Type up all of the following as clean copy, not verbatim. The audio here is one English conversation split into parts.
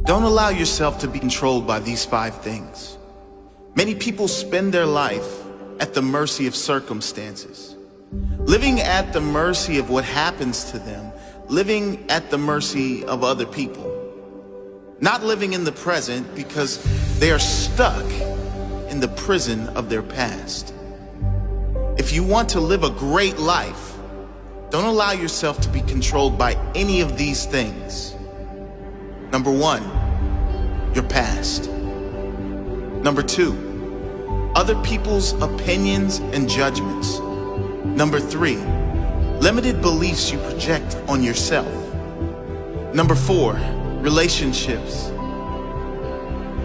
Don't allow yourself to be controlled by these 5 things. Many people spend their life at the mercy of circumstances, living at the mercy of what happens to them, living at the mercy of other people, not living in the present because they are stuck in the prison of their past. If you want to live a great life, don't allow yourself to be controlled by any of these things. Number 1, your past. Number 2, other people's opinions and judgments. Number 3, limited beliefs you project on yourself. Number 4, relationships.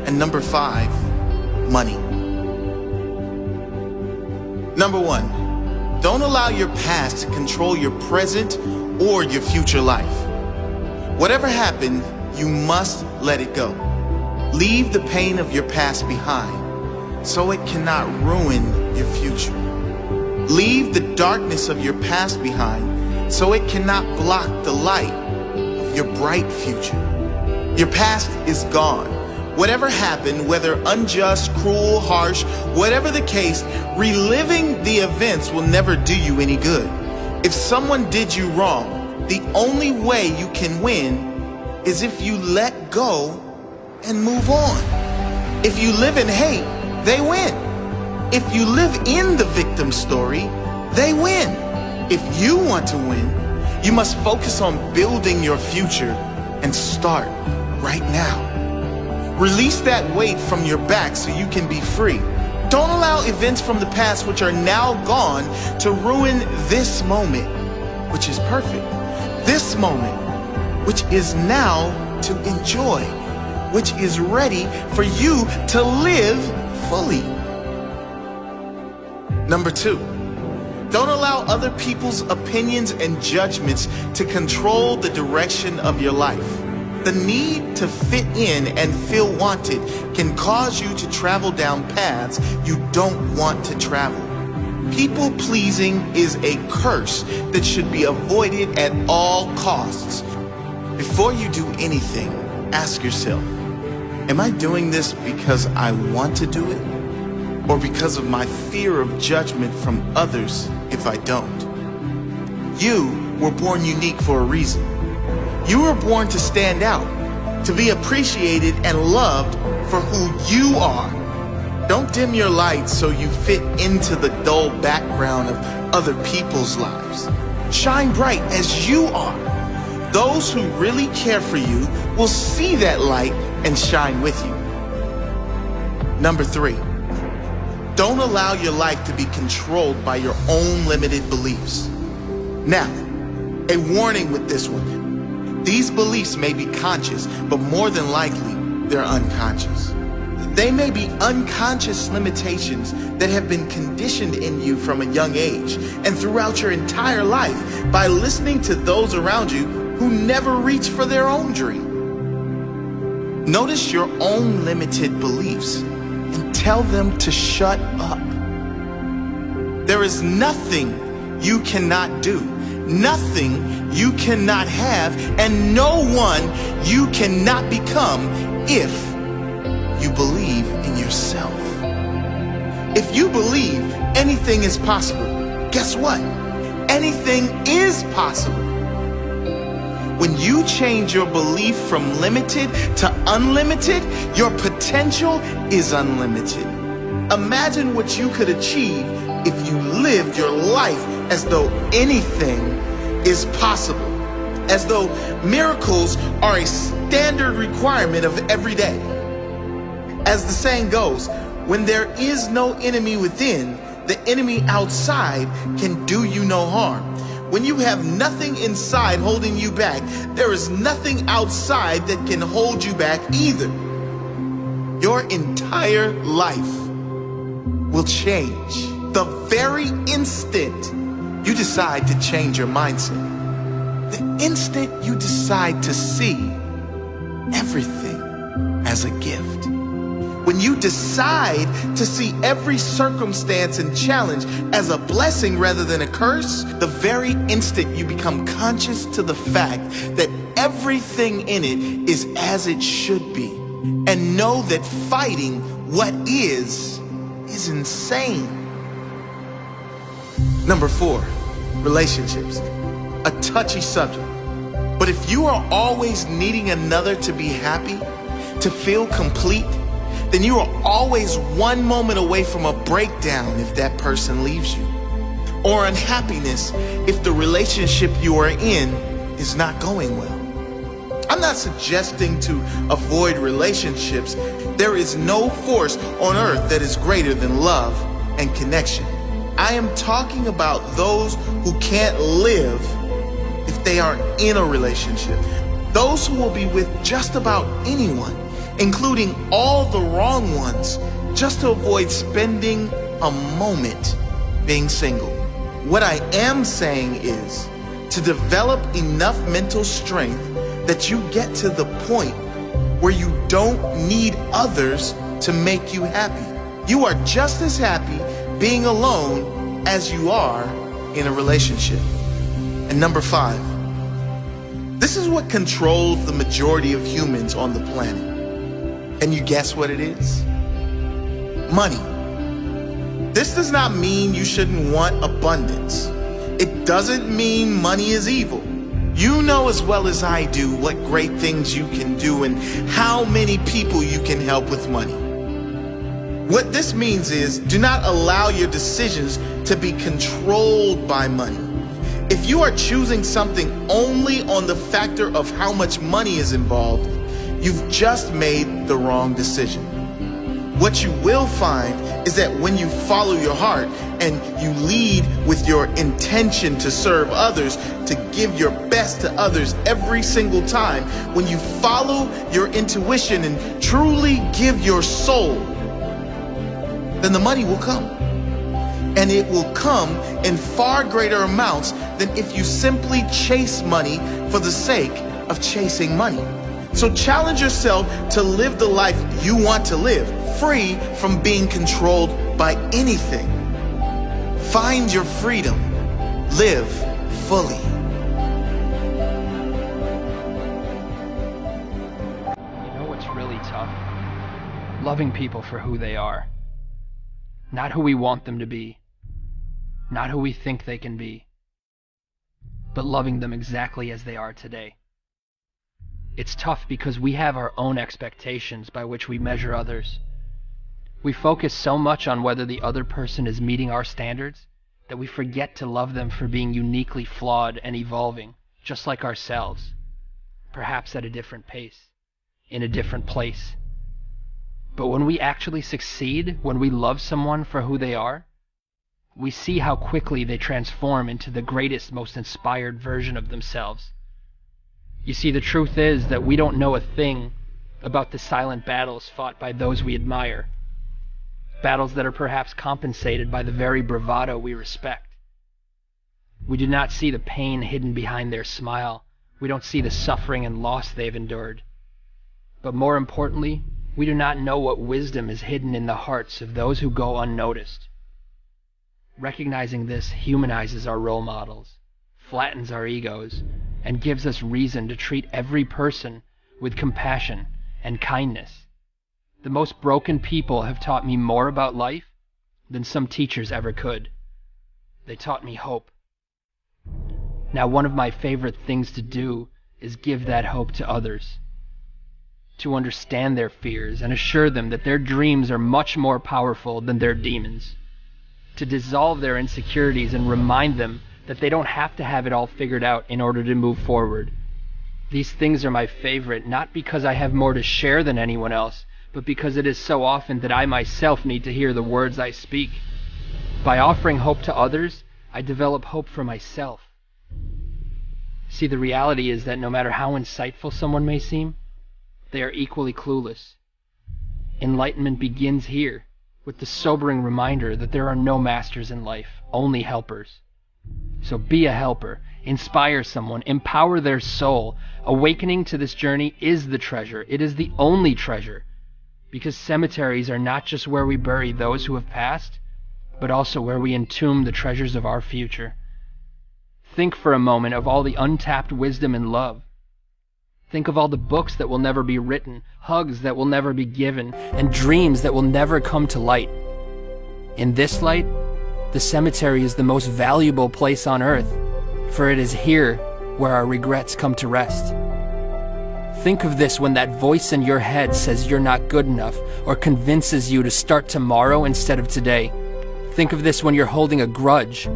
And number 5, money. Number 1, don't allow your past to control your present or your future life. Whatever happened, you must let it go. Leave the pain of your past behind so it cannot ruin your future. Leave the darkness of your past behind so it cannot block the light of your bright future. Your past is gone. Whatever happened, whether unjust, cruel, harsh, whatever the case, reliving the events will never do you any good. If someone did you wrong, the only way you can win is if you let go and move on. If you live in hate, they win. If you live in the victim story, they win. If you want to win, you must focus on building your future and start right now. Release that weight from your back so you can be free. Don't allow events from the past which are now gone to ruin this moment, which is perfect. This moment, which is now to enjoy, which is ready for you to live fully. Number 2, don't allow other people's opinions and judgments to control the direction of your life. The need to fit in and feel wanted can cause you to travel down paths you don't want to travel. People pleasing is a curse that should be avoided at all costs. Before you do anything, ask yourself, am I doing this because I want to do it? Or because of my fear of judgment from others if I don't? You were born unique for a reason. You were born to stand out, to be appreciated and loved for who you are. Don't dim your light so you fit into the dull background of other people's lives. Shine bright as you are. Those who really care for you will see that light and shine with you. Number 3, don't allow your life to be controlled by your own limited beliefs. Now, a warning with this one. These beliefs may be conscious, but more than likely, they're unconscious. They may be unconscious limitations that have been conditioned in you from a young age and throughout your entire life by listening to those around you who never reach for their own dream. Notice your own limited beliefs and tell them to shut up. There is nothing you cannot do, nothing you cannot have, and no one you cannot become if you believe in yourself. If you believe anything is possible, guess what? Anything is possible. When you change your belief from limited to unlimited, your potential is unlimited. Imagine what you could achieve if you lived your life as though anything is possible, as though miracles are a standard requirement of every day. As the saying goes, when there is no enemy within, the enemy outside can do you no harm. When you have nothing inside holding you back, there is nothing outside that can hold you back either. Your entire life will change the very instant you decide to change your mindset. The instant you decide to see everything as a gift. When you decide to see every circumstance and challenge as a blessing rather than a curse, the very instant you become conscious to the fact that everything in it is as it should be. And know that fighting what is insane. Number 4, relationships. A touchy subject. But if you are always needing another to be happy, to feel complete, then you are always one moment away from a breakdown if that person leaves you, or unhappiness if the relationship you are in is not going well. I'm not suggesting to avoid relationships. There is no force on earth that is greater than love and connection. I am talking about those who can't live if they aren't in a relationship. Those who will be with just about anyone, including all the wrong ones, just to avoid spending a moment being single. What I am saying is to develop enough mental strength that you get to the point where you don't need others to make you happy. You are just as happy being alone as you are in a relationship. And number 5, this is what controls the majority of humans on the planet. And you guess what it is? Money. This does not mean you shouldn't want abundance. It doesn't mean money is evil. You know as well as I do what great things you can do and how many people you can help with money. What this means is, do not allow your decisions to be controlled by money. If you are choosing something only on the factor of how much money is involved, you've just made the wrong decision. What you will find is that when you follow your heart and you lead with your intention to serve others, to give your best to others every single time, when you follow your intuition and truly give your soul, then the money will come. And it will come in far greater amounts than if you simply chase money for the sake of chasing money. So challenge yourself to live the life you want to live, free from being controlled by anything. Find your freedom. Live fully. You know what's really tough? Loving people for who they are. Not who we want them to be. Not who we think they can be. But loving them exactly as they are today. It's tough because we have our own expectations by which we measure others. We focus so much on whether the other person is meeting our standards that we forget to love them for being uniquely flawed and evolving, just like ourselves, perhaps at a different pace, in a different place. But when we actually succeed, when we love someone for who they are, we see how quickly they transform into the greatest, most inspired version of themselves. You see, the truth is that we don't know a thing about the silent battles fought by those we admire. Battles that are perhaps compensated by the very bravado we respect. We do not see the pain hidden behind their smile. We don't see the suffering and loss they've endured. But more importantly, we do not know what wisdom is hidden in the hearts of those who go unnoticed. Recognizing this humanizes our role models, flattens our egos, and gives us reason to treat every person with compassion and kindness. The most broken people have taught me more about life than some teachers ever could. They taught me hope. Now, one of my favorite things to do is give that hope to others. To understand their fears and assure them that their dreams are much more powerful than their demons. To dissolve their insecurities and remind them that they don't have to have it all figured out in order to move forward. These things are my favorite, not because I have more to share than anyone else, but because it is so often that I myself need to hear the words I speak. By offering hope to others, I develop hope for myself. See, the reality is that no matter how insightful someone may seem, they are equally clueless. Enlightenment begins here, with the sobering reminder that there are no masters in life, only helpers. So be a helper, inspire someone, empower their soul. Awakening to this journey is the treasure. It is the only treasure. Because cemeteries are not just where we bury those who have passed, but also where we entomb the treasures of our future. Think for a moment of all the untapped wisdom and love Think of all the books that will never be written, hugs that will never be given, and dreams that will never come to light. In this light, the cemetery is the most valuable place on earth, for it is here where our regrets come to rest. Think of this when that voice in your head says you're not good enough or convinces you to start tomorrow instead of today. Think of this when you're holding a grudge.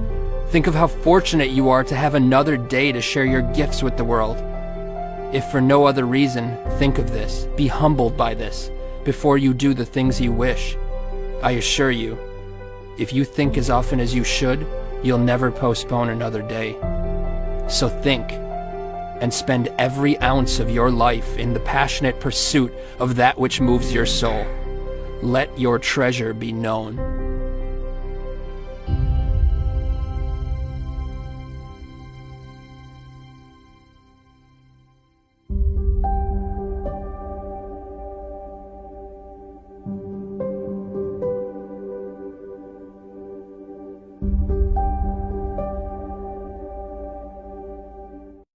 Think of how fortunate you are to have another day to share your gifts with the world. If for no other reason, think of this. Be humbled by this before you do the things you wish. I assure you, if you think as often as you should, you'll never postpone another day. So think, and spend every ounce of your life in the passionate pursuit of that which moves your soul. Let your treasure be known.